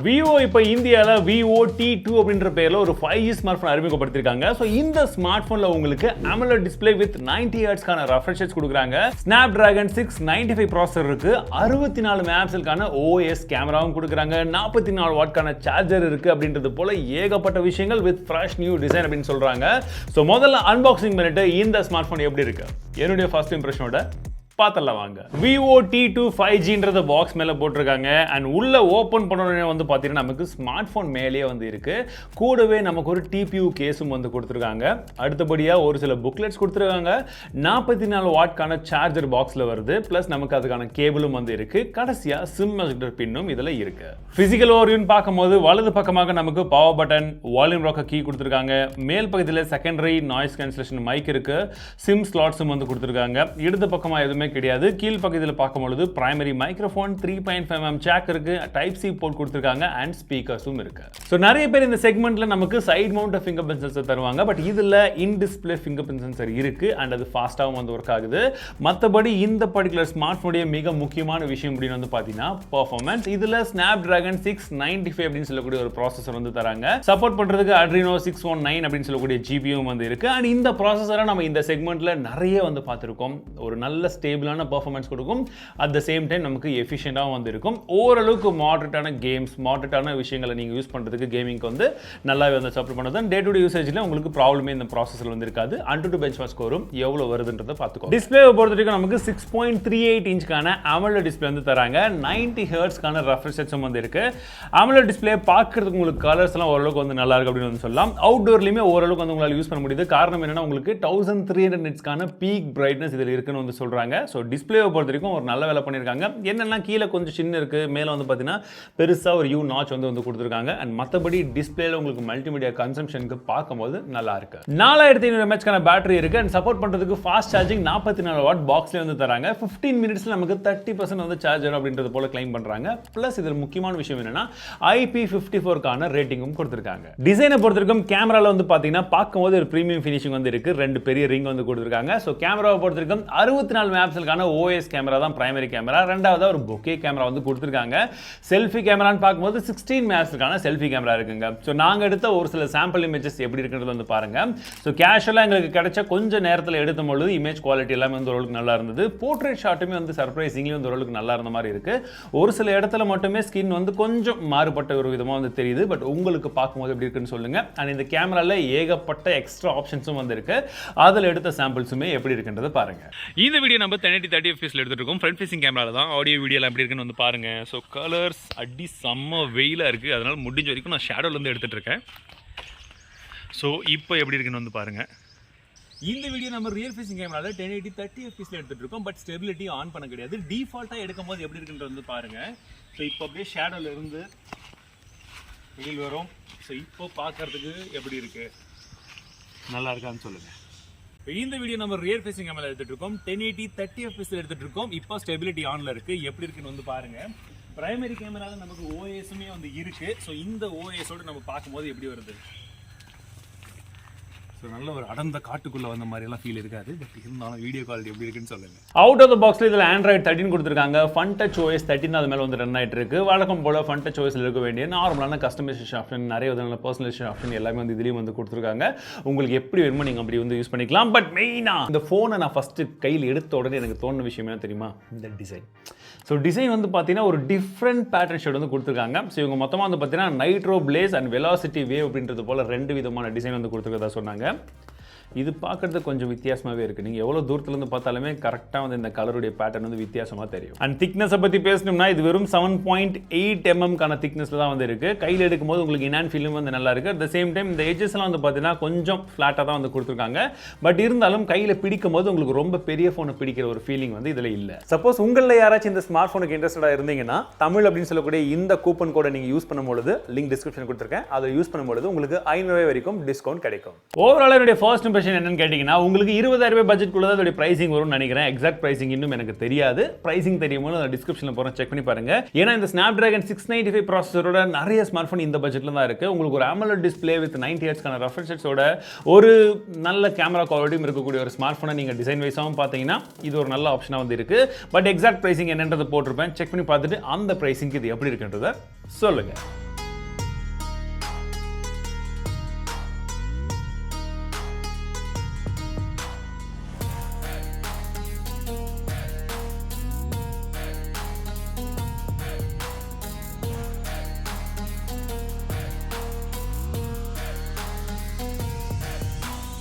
VIVO இப்போ இந்தியால VIVO T2 அப்படின்ற பேர்ல ஒரு 5G ஸ்மார்ட்போன் அறிமுகப்படுத்திருக்காங்க. சோ இந்த ஸ்மார்ட்போன்ல உங்களுக்கு AMOLED டிஸ்ப்ளே வித் 90 Hz கான refresh rates கொடுக்கறாங்க. Snapdragon 695 ப்ராசஸர் இருக்கு. 64 மெகாபிக்சலுக்கான OIS கேமராவும் கொடுக்கறாங்க. 44 வாட்கான சார்ஜர் இருக்கு அப்படின்றது போல ஏகப்பட்ட விஷயங்கள் வித் fresh new design அப்படினு சொல்றாங்க. சோ முதல்ல அன்பாக்சிங் பண்ணிட்டு இந்த ஸ்மார்ட்போன் எப்படி இருக்கு என்னுடைய ஃபர்ஸ்ட் இம்ப்ரஷனோட பார்த்தலாம் வாங்க. VIVO T2 5Gன்றத பாக்ஸ் மேல போட்டுருக்காங்க. அண்ட் உள்ள ஓபன் பண்ண உடனே வந்து பாத்தீங்கன்னா நமக்கு ஸ்மார்ட் போன் மேலேயே வந்து இருக்கு. கூடவே நமக்கு ஒரு TPU கேஸும் வந்து கொடுத்துருக்காங்க. அடுத்தபடியா ஒரு சில புக்லெட்ஸ் கொடுத்துருக்காங்க. 44 வாட்கான சார்ஜர் பாக்ஸ்ல வருது. பிளஸ் நமக்கு அதுக்கான கேபிளும் வந்து இருக்கு. கடைசியா சிம் எஜெக்டர் பின்னும் இதுல இருக்கு. பிசிக்கல் ஓவர்வியூன்னு பார்க்கும்போது வலது பக்கமாக நமக்கு power button, volume rocker key கொடுத்துருக்காங்க. மேல் பக்கத்தில் செகண்டரி நாய்ஸ் கேன்சலேஷன் மைக் இருக்கு. சிம் ஸ்லாட்ஸும் வந்து கொடுத்துருக்காங்க. இடது பக்கமா எதுவுமே கிடையாது. கீழ் பக்கத்தில் பார்க்கும்போது பிரைமரி மைக்ரோஃபோன் 3.5mm ஜாக் இருக்கு. டைப் சி போர்ட் கொடுத்திருக்காங்க அண்ட் ஸ்பீக்கர்ஸும் இருக்கு. சோ நிறைய பேர் இந்த செக்மெண்ட்ல நமக்கு side mount fingerprint sensor தருவாங்க. பட் இதுல in display fingerprint sensor இருக்கு அண்ட் அது ஃபாஸ்டாவும் வந்து வர்க் ஆகுது. மத்தபடி இந்த பர்టిక్యులர் ஸ்மார்ட்போனுடைய மிக முக்கியமான விஷயம் அப்படின்னு வந்து பாத்தீங்கன்னா பெர்ஃபார்மன்ஸ். இதுல Snapdragon 695 அப்படின்னு சொல்லக்கூடிய ஒரு ப்ராசஸர் வந்து தராங்க. சப்போர்ட் பண்றதுக்கு Adreno 619 அப்படின்னு சொல்லக்கூடிய GPU வந்து இருக்கு. அண்ட் இந்த ப்ராசஸரை நம்ம இந்த செக்மெண்ட்ல நிறைய வந்து பார்த்திருக்கோம். ஒரு நல்ல ஸ்டேபிளான பெர்ஃபார்மன்ஸ் கொடுக்கும். அட் த சேம் டைம் நமக்கு எஃபிஷியண்டாகவும் வந்து இருக்கும். ஓரளவுக்கு மாடரேட்டான கேம்ஸ், மாடரேட்டான விஷயங்களை நீங்கள் யூஸ் பண்ணுறதுக்கு கேமிங்க்கு வந்து நல்லாவே வந்து சப்போர்ட் பண்ணுறது. டே டு டே யூசேஜில் உங்களுக்கு ப்ராப்ளமே இந்த ப்ராசஸில் வந்து இருக்காது. அன்டு டு பெஞ்ச் மார்க் ஸ்கோரும் எவ்வளோ வருதுன்றதை பார்த்துக்கோ. டிஸ்பிளேவை பொறுத்த வரைக்கும் நமக்கு 6.38 இன்ச்க்கான AMOLED டிஸ்பிளே வந்து தராங்க. 90 ஹெர்ட்ஸ்க்கான ரெஃப்ரெஷ் ரேட்ஸும் வந்து இருக்கு. AMOLED டிஸ்பிளே பார்க்கறதுக்கு உங்களுக்கு கலர்ஸ் எல்லாம் ஓரளவுக்கு வந்து நல்லா இருக்கு அப்படின்னு வந்து சொல்லலாம். அவுட்டோர்லையுமே ஓரளவுக்கு வந்து உங்களால் யூஸ் பண்ண முடியுது. காரணம் என்னன்னா உங்களுக்கு 1300 நிட்ஸ்க்கான பீக் பிரைட்னஸ் இதில் இருக்குன்னு வந்து சொல்றாங்க. ஸோ டிஸ்பிளேவை பொறுத்த வரைக்கும் ஒரு நல்ல வேலை பண்ணியிருக்காங்க. என்னென்னா கீழே கொஞ்சம் சின்ன இருக்குது, மேலே வந்து பார்த்தீங்கன்னா பெருசாக ஒரு யூ நாச் வந்து கொடுத்துருக்காங்க. அண்ட் மற்றபடி டிஸ்பிளேல உங்களுக்கு மல்டிமீடியா கன்சம்ஷனுக்கு பார்க்கும்போது நல்லா இருக்கு. 4500 mAh பேட்டரி இருக்கு. அண்ட் சப்போர்ட் பண்ணுறதுக்கு ஃபாஸ்ட் சார்ஜிங் 44 வாட் பாக்ஸ்லேயே வந்து தராங்க. 15 மினிட்ஸில் நமக்கு 30% வந்து சார்ஜர் அப்படின்றது போல கிளைம் பண்ணுறாங்க. ப்ளஸ் இதில் முக்கியமான விஷயம் என்னன்னா IP54க்கான ரேட்டிங்கும் கொடுத்துருக்காங்க. டிசைனை பொறுத்த வரைக்கும் கேமராவில் வந்து பார்த்தீங்கன்னா பார்க்கும்போது ஒரு ப்ரீமியம் ஃபினிஷிங் வந்து இருக்கு. 2 பெரிய ரிங் வந்து கொடுத்துருக்காங்க. ஸோ கேமராவை பொறுத்த வரைக்கும் 64 மெகாபிக்சலுக்கான OIS கேமரா தான் பிரைமரி கேமரா. ரெண்டாவது ஒரு bokeh கேமரா வந்து கொடுத்திருக்காங்க. செல்ஃபி கேமரான்னு பார்க்கும்போது 16 மெகாபிக்சலுக்கான செல்ஃபி கேமரா இருக்குங்க. சோ நாங்க எடுத்த ஒரு சில சாம்பிள் இமேஜஸ் எப்படி இருக்குன்றது வந்து பாருங்க. சோ கேஷுவலா எங்களுக்கு கிடைச்ச கொஞ்ச நேரத்துல எடுக்கும்போது இமேஜ் குவாலிட்டி எல்லாமே வந்து ஓரளவுக்கு நல்லா இருந்தது. போர்ட்ரேட் ஷாட்டுமே வந்து சர்ப்ரைசிங்லி வந்து ஓரளவுக்கு நல்லா இருந்த மாதிரி இருக்கு. ஒரு சில இடத்துல மட்டுமே ஸ்கின் வந்து கொஞ்சம் மாறுபட்ட ஒரு விதமா வந்து தெரியுது. பட் உங்களுக்கு பார்க்கும்போது எப்படி இருக்குன்னு சொல்லுங்க. அண்ட் இந்த கேமரால ஏகப்பட்ட எக்ஸ்ட்ரா ஆப்ஷன்ஸும் வந்து இருக்கு. அதுல எடுத்த சாம்பிள்ஸுமே எப்படி இருக்குன்றதை பாருங்க. இந்த வீடியோ நம்ம 1080 fps எடுத்துட்டு இருக்கோம். ஃப்ரண்ட் ஃபேசிங் கேமரால தான். ஆடியோ வீடியோல எப்படி இருக்குன்னு வந்து பாருங்க. ஸோ கலர்ஸ் அடி செம்ம வெயிலா இருக்கு. அதனால முடிஞ்ச வரைக்கும் நான் ஷேடோல இருந்து எடுத்துட்டு இருக்கேன். ஸோ இப்போ எப்படி இருக்குன்னு வந்து பாருங்க. இந்த வீடியோ நம்ம ரியல் ஃபேசிங் கேமரால 1080 30 fps எடுத்துட்டு இருக்கோம். பட் ஸ்டெபிலிட்டி ஆன் பண்ண கிடையாது. டிஃபால்ட்டா எடுக்கும் போது எப்படி இருக்குன்றது வந்து பாருங்க. ஸோ இப்போ அப்படியே ஷேடோல இருந்து வெயில் வரும். ஸோ இப்போ பார்க்கறதுக்கு எப்படி இருக்கு, நல்லா இருக்கான்னு சொல்லுங்க. இந்த வீடியோ நம்ம ரியல் ஃபேசிங் கேமரா எடுத்துட்டு இருக்கோம். 1080 30 fps எடுத்துட்டு இருக்கோம். இப்போ ஸ்டெபிலிட்டி ஆன்ல இருக்கு. எப்படி இருக்குன்னு வந்து பாருங்க. பிரைமரி கேமரால நமக்கு OISமே வந்து இருக்கு. ஸோ இந்த OISோட நம்ம பார்க்கும்போது எப்படி வருது. ஸோ நல்ல ஒரு அடர்ந்த காட்டுக்குள்ள வந்த மாதிரி எல்லாம் ஃபீல் இருக்காது. பட் இருந்தாலும் வீடியோ குவாலிட்டி எப்படி இருக்குன்னு சொல்லுங்க. அவுட் ஆஃப் த பாக்ஸ்ல இதில் Android 13 கொடுத்துருக்காங்க. FunTouch OS 13 அது மேலே வந்து ரன் ஆயிட்டு இருக்கு. வழக்கம் போல FunTouch OSல இருக்க வேண்டிய நார்மலான கஸ்டமைசேஷன் ஆப்ஷன், நிறைய விதமான பர்சனலைசேஷன் ஆப்ஷன் எல்லாமே வந்து இதுலேயும் வந்து கொடுத்துருக்காங்க. உங்களுக்கு எப்படி வேணுமோ நீங்கள் அப்படி வந்து யூஸ் பண்ணிக்கலாம். பட் மெயினாக இந்த ஃபோனை நான் ஃபர்ஸ்ட் கையில் எடுத்த உடனே எனக்கு தோணுன விஷயம் என்ன தெரியுமா, இந்த டிசைன். ஸோ டிசைன் வந்து பார்த்தீங்கன்னா ஒரு டிஃப்ரெண்ட் பேட்டர்ன் ஷேட் வந்து கொடுத்துருக்காங்க. ஸோ இவங்க மொத்தமாக வந்து பார்த்தீங்கன்னா nitro place and velocity wave அப்படின்றது போல 2 விதமான டிசைன் வந்து கொடுத்துருக்கதா சொன்னாங்க. இது பார்க்குறதுக்கு கொஞ்சம் வித்தியாசமாகவே இருக்குது. நீங்கள் எவ்வளோ தூரத்துலேருந்து பார்த்தாலுமே கரெக்டாக வந்து இந்த கலருடைய பேட்டர்ன் வந்து வித்தியாசமாக தெரியும். அண்ட் திக்னஸை பற்றி பேசணும்னா இது வெறும் 7.8 mm திக்னஸில் தான் வந்து இருக்குது. கையில் எடுக்கும்போது உங்களுக்கு இனான் ஃபீலும் வந்து நல்லா இருக்குது. அட் த சேம் டைம் இந்த எட்ஜஸ்லாம் வந்து பார்த்தீங்கன்னா கொஞ்சம் ஃப்ளாட்டாக தான் வந்து கொடுத்துருக்காங்க. பட் இருந்தாலும் கையில் பிடிக்கும் போது உங்களுக்கு ரொம்ப பெரிய ஃபோனை பிடிக்கிற ஒரு ஃபீலிங் வந்து இதில் இல்லை. சப்போஸ் உங்களில் யாராச்சும் இந்த ஸ்மார்ட் ஃபோனுக்கு இன்ட்ரெஸ்டடாக இருந்தீங்கன்னா தமிழ் அப்படின்னு சொல்லக்கூடிய இந்த கூப்பன் கோடை நீங்கள் யூஸ் பண்ணும்போது லிங்க் டிஸ்கிரிப்ஷன் கொடுத்துருக்கேன். அதை யூஸ் பண்ணும்போது உங்களுக்கு 500 வரைக்கும் டிஸ்கவுண்ட் கிடைக்கும். ஓவரால் என்னுடைய ஃபர்ஸ்ட் என்னன்னு கேட்டீங்கன்னா உங்களுக்கு 20,000 பட்ஜெட்குள்ள தான் அதோட பிரைசிங் வரும்னு நினைக்கிறேன். எக்ஸாக்ட் பிரைசிங் இன்னும் எனக்கு தெரியாது. பிரைசிங் தெரியுமோ நான் டிஸ்கிரிப்ஷன்ல போறேன், செக் பண்ணி பாருங்க. ஏன்னா இந்த Snapdragon 695 ப்ராசஸரோட நிறைய ஸ்மார்ட் போன் இந்த பட்ஜெட்ல தான் இருக்கு. உங்களுக்கு ஒரு AMOLED டிஸ்ப்ளே வித் 90 Hz கான ரெஃப்ரெஷ் ரேட்ஸோட ஒரு நல்ல கேமரா குவாலிட்டியும் இருக்கக்கூடிய ஒரு ஸ்மார்ட் போனை நீங்க டிசைன் வைஸாவும் பார்த்தீங்கன்னா இது ஒரு நல்ல ஆப்ஷனா வந்து இருக்கு. பட் எக்ஸாக்ட் பிரைசிங் என்னன்றதை போட்டிருப்பேன், செக் பண்ணி பார்த்துட்டு அந்த பிரைசிங்க்கு இது எப்படி இருக்குன்றதை சொல்லுங்க.